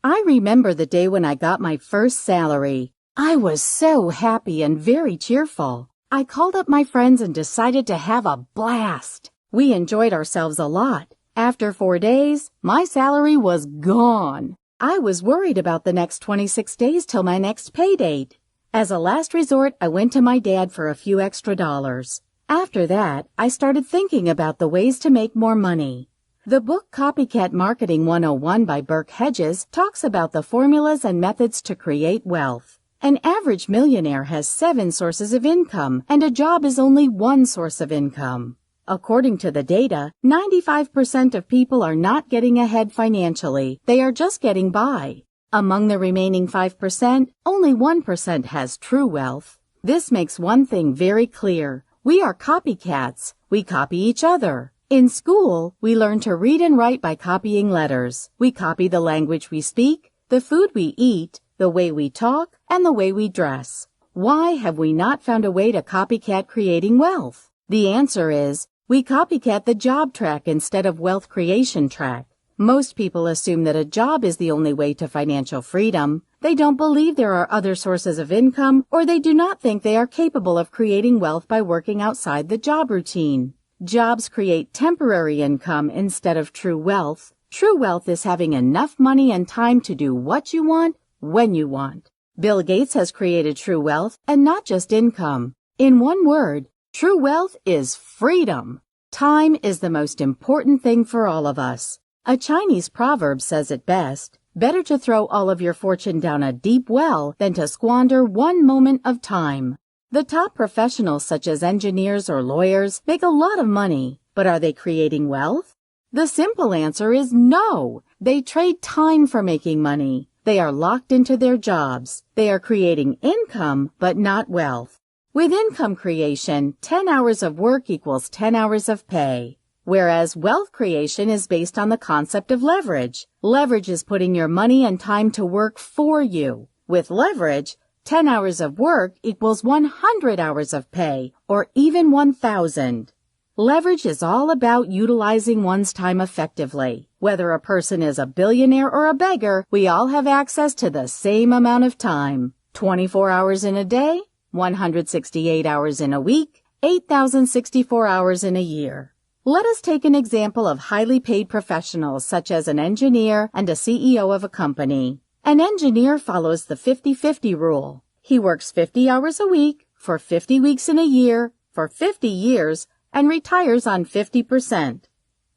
I remember the day when I got my first salary. I was so happy and very cheerful. I called up my friends and decided to have a blast. We enjoyed ourselves a lot. After 4 days, my salary was gone. I was worried about the next 26 days till my next pay date. As a last resort, I went to my dad for a few extra dollars. After that, I started thinking about the ways to make more money. The book Copycat Marketing 101 by Burke Hedges talks about the formulas and methods to create wealth. An average millionaire has 7 sources of income, and a job is only one source of income. According to the data, 95% of people are not getting ahead financially. They are just getting by. Among the remaining 5%, only 1% has true wealth. This makes one thing very clear. We are copycats. We copy each other. In school, we learn to read and write by copying letters. We copy the language we speak, the food we eat, the way we talk, and the way we dress. Why have we not found a way to copycat creating wealth? The answer is, we copycat the job track instead of wealth creation track. Most people assume that a job is the only way to financial freedom. They don't believe there are other sources of income, or they do not think they are capable of creating wealth by working outside the job routine. Jobs create temporary income instead of true wealth. True wealth is having enough money and time to do what you want, when you want. Bill Gates has created true wealth and not just income. In one word, true wealth is freedom. Time is the most important thing for all of us. A Chinese proverb says it best, better to throw all of your fortune down a deep well than to squander one moment of time. The top professionals such as engineers or lawyers make a lot of money, but are they creating wealth? The simple answer is no. They trade time for making money. They are locked into their jobs. They are creating income, but not wealth. With income creation, 10 hours of work equals 10 hours of pay. Whereas wealth creation is based on the concept of leverage. Leverage is putting your money and time to work for you. With leverage, 10 hours of work equals 100 hours of pay, or even 1,000. Leverage is all about utilizing one's time effectively. Whether a person is a billionaire or a beggar, we all have access to the same amount of time. 24 hours in a day, 168 hours in a week, 8,064 hours in a year. Let us take an example of highly paid professionals such as an engineer and a CEO of a company. An engineer follows the 50-50 rule. He works 50 hours a week for 50 weeks in a year for 50 years and retires on 50%.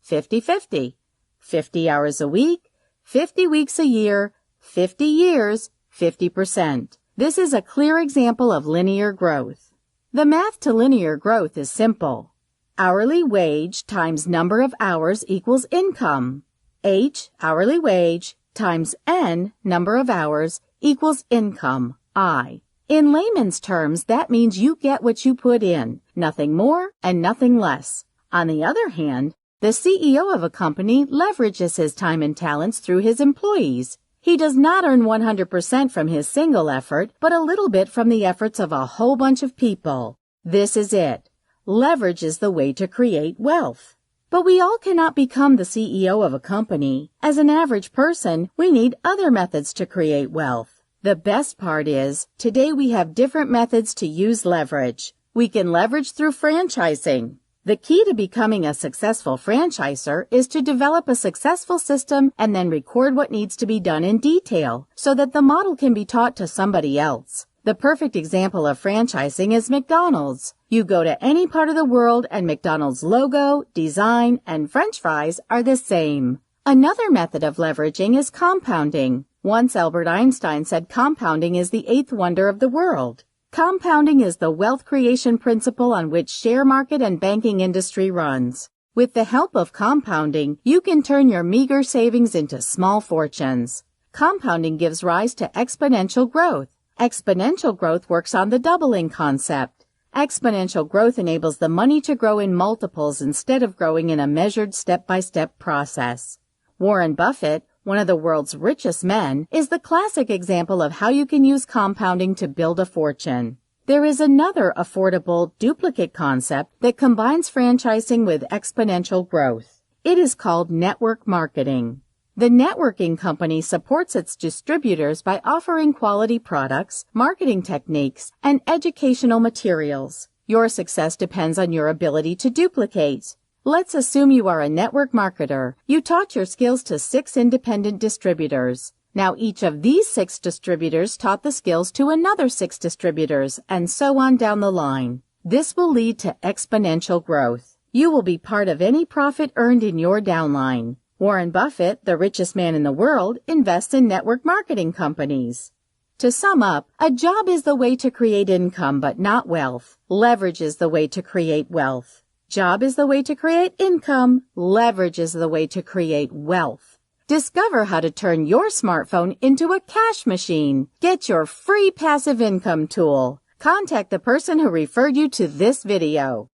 50-50. 50 hours a week, 50 weeks a year, 50 years, 50%. This is a clear example of linear growth. The math to linear growth is simple. Hourly wage times number of hours equals income. H, hourly wage, times N, number of hours, equals income, I. In layman's terms, that means you get what you put in, nothing more and nothing less. On the other hand, the CEO of a company leverages his time and talents through his employees. He does not earn 100% from his single effort, but a little bit from the efforts of a whole bunch of people. This is it. Leverage is the way to create wealth. But we all cannot become the CEO of a company. As an average person, we need other methods to create wealth. The best part is, today we have different methods to use leverage. We can leverage through franchising. The key to becoming a successful franchiser is to develop a successful system and then record what needs to be done in detail so that the model can be taught to somebody else. The perfect example of franchising is McDonald's. You go to any part of the world and McDonald's logo, design, and French fries are the same. Another method of leveraging is compounding. Once Albert Einstein said compounding is the 8th wonder of the world. Compounding is the wealth creation principle on which share market and banking industry runs. With the help of compounding, you can turn your meager savings into small fortunes. Compounding gives rise to exponential growth. Exponential growth works on the doubling concept. Exponential growth enables the money to grow in multiples instead of growing in a measured step-by-step process. Warren Buffett, one of the world's richest men, is the classic example of how you can use compounding to build a fortune. There is another affordable duplicate concept that combines franchising with exponential growth. It is called network marketing. The networking company supports its distributors by offering quality products, marketing techniques, and educational materials. Your success depends on your ability to duplicate. Let's assume you are a network marketer. You taught your skills to 6 independent distributors. Now each of these 6 distributors taught the skills to another 6 distributors, and so on down the line. This will lead to exponential growth. You will be part of any profit earned in your downline. Warren Buffett, the richest man in the world, invests in network marketing companies. To sum up, a job is the way to create income but not wealth. Leverage is the way to create wealth. Job is the way to create income. Leverage is the way to create wealth. Discover how to turn your smartphone into a cash machine. Get your free passive income tool. Contact the person who referred you to this video.